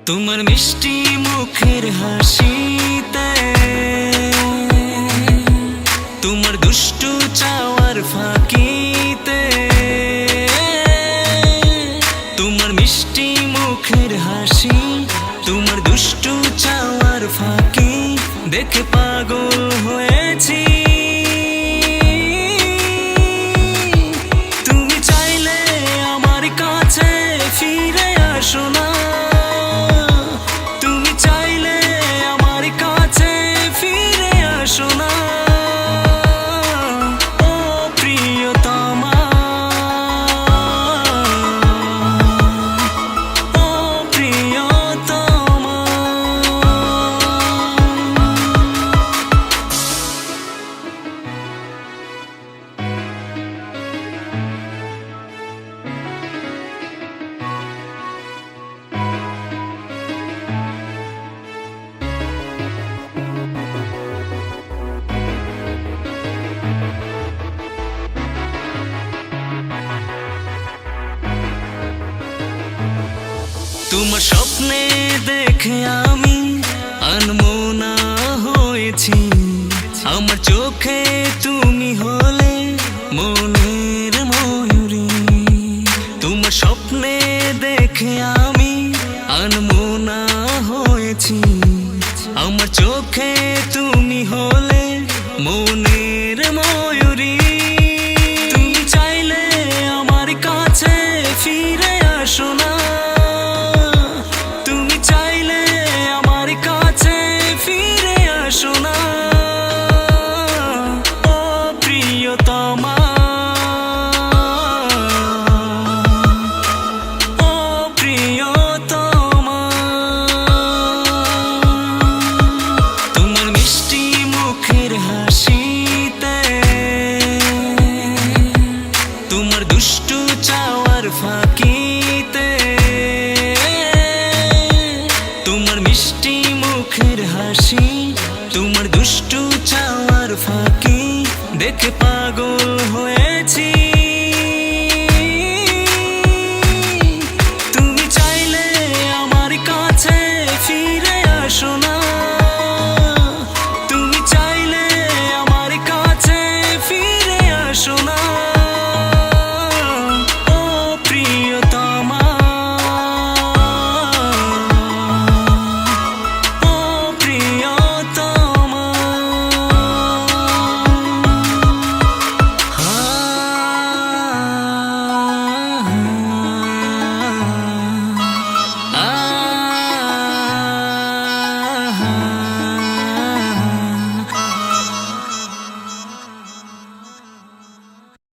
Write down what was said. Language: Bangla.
তোমার মিষ্টি মুখের হাসিতে, তোমার দুষ্টু চাওয়ার ফাঁকিতে, তোমার মিষ্টি মুখের হাসি, তোমার দুষ্টু চাওয়ার ফাঁকি দেখে পাগল হয়েছি। তুমি চাইলে আমার কাছে ফিরে আসো না, তুমি চাইলে আমার কাছে ফিরে আসো না। ও প্রিয়তমা, ও প্রিয়তমা। তোমার স্বপ্নে দেখে আমি আনমনা হয়েছি, আমার চোখে তুমি হলে মনের ময়ূরী। তোমার স্বপ্নে দেখে আমি আনমনা হয়েছি, আমার চোখে তুমি হলে মনের ময়ূরী। তুমি চাইলে আমার কাছে ফিরে আসো না, তুমি চাইলে আমার কাছে ফিরে আসো না। ও প্রিয়তমা, ও প্রিয়তমা। তোমার মিষ্টি মুখের হাসিতে, তোমার দুষ্টু চাওয়ার ফাঁকিতে, তোমার মিষ্টি মুখের হাসি, তোমার দুষ্টু চাওয়ার ফাঁকি দেখে পাগল হয়েছি।